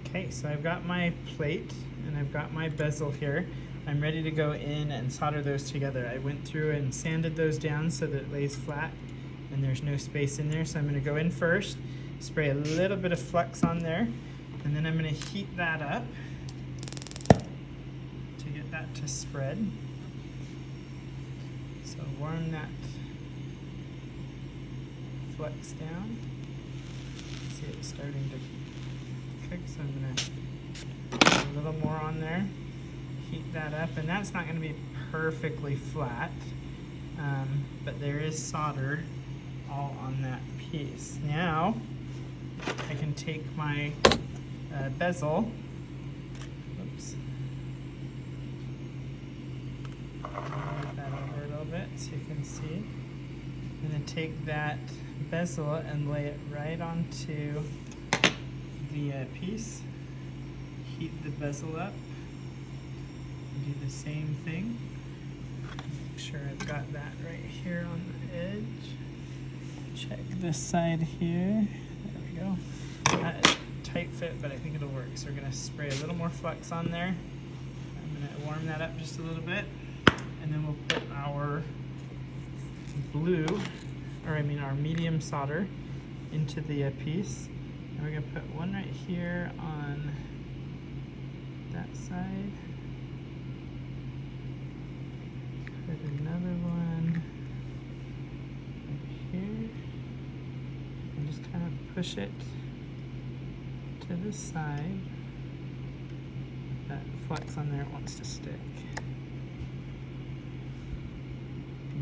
Okay, so I've got my plate and I've got my bezel here. I'm ready to go in and solder those together. I went through and sanded those down so that it lays flat and there's no space in there. So I'm going to go in first, spray a little bit of flux on there, and then I'm going to heat that up to get that to spread. So warm that flux down. See it's starting to cook, so I'm going to put a little more on there, heat that up, and that's not going to be perfectly flat, but there is solder all on that piece. Now I can take my bezel, oops, move that over a little bit so you can see. I'm going to take that bezel and lay it right onto the piece, heat the bezel up, and do the same thing. Make sure I've got that right here on the edge. Check this side here. There we go. Tight fit, but I think it'll work. So we're going to spray a little more flux on there. I'm going to warm that up just a little bit, and then we'll put our our medium solder into the piece. And we're going to put one right here on that side. Put another one right here. And just kind of push it to the side. That flux on there wants to stick.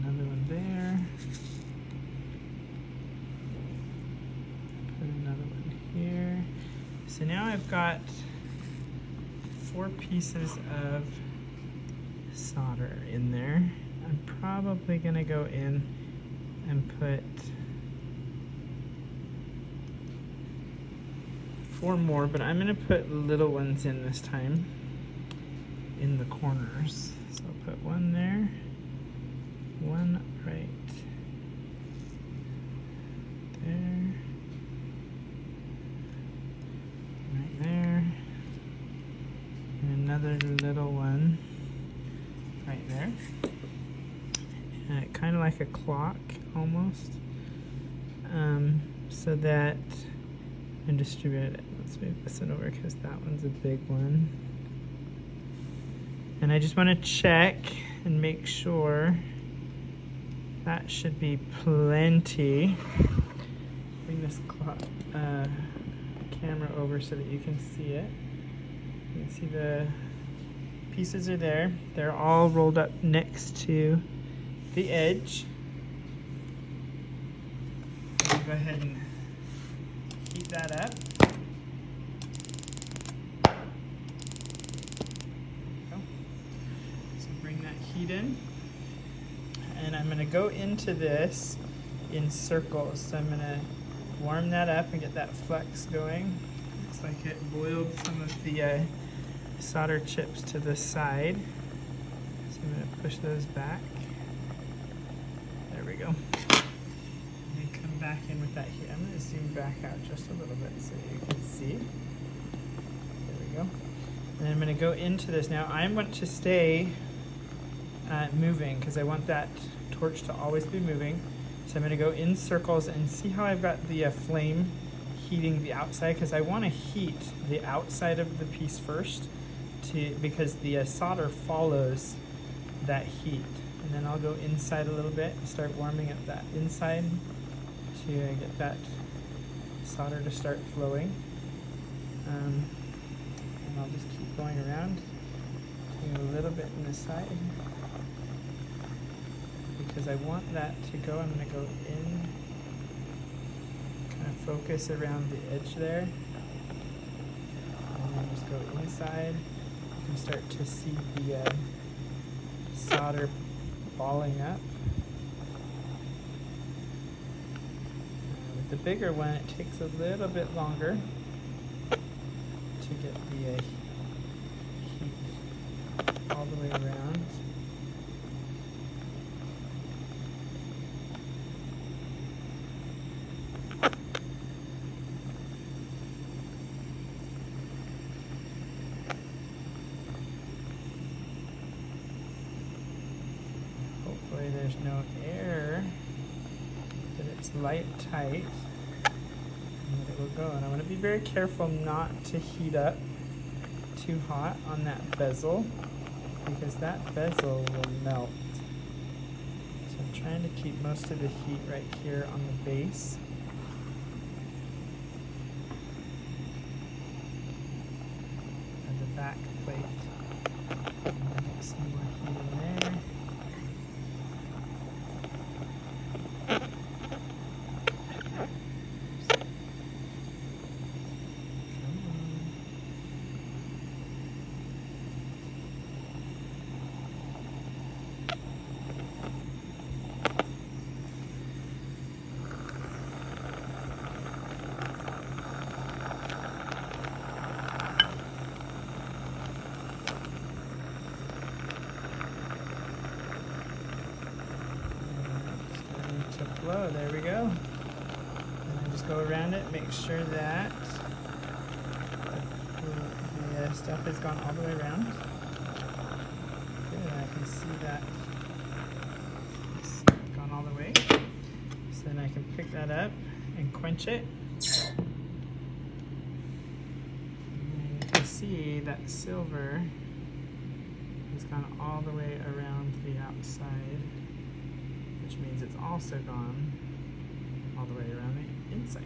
Another one there. Put another one here. So now I've got 4 pieces of solder in there. I'm probably going to go in and put 4 more, but I'm going to put little ones in this time in the corners. So I'll put one there, one right there, right there, and another little one right there. Kind of like a clock almost, so that and distribute it. Let's move this one over because that one's a big one. And I just want to check and make sure that should be plenty. Bring this camera over so that you can see it. You can see the pieces are there. They're all rolled up next to the edge. I'll go ahead and heat that up. So bring that heat in. And I'm going to go into this in circles. So I'm going to warm that up and get that flux going. Looks like it boiled some of the solder chips to the side. So I'm going to push those back. There we go. And come back in with that heat. I'm going to zoom back out just a little bit so you can see. There we go. And I'm going to go into this. Now I want to stay moving because I want that torch to always be moving. So I'm going to go in circles and see how I've got the flame heating the outside, because I want to heat the outside of the piece first because the solder follows that heat. And then I'll go inside a little bit and start warming up that inside to get that solder to start flowing. And I'll just keep going around, doing a little bit in the side. Because I want that to go, I'm going to go in, kind of focus around the edge there, and then just go inside. You can start to see the solder balling up. With the bigger one, it takes a little bit longer to get the heat all the way around. there's no air, that it's light tight, and that it will go. And I want to be very careful not to heat up too hot on that bezel, because that bezel will melt. So I'm trying to keep most of the heat right here on the base. And the back plate. Get some more heat in there. To flow, there we go. And I just go around it, make sure that the stuff has gone all the way around. Good, I can see that it's gone all the way. So then I can pick that up and quench it. And you can see that silver has gone all the way around the outside, which means it's also gone all the way around the inside.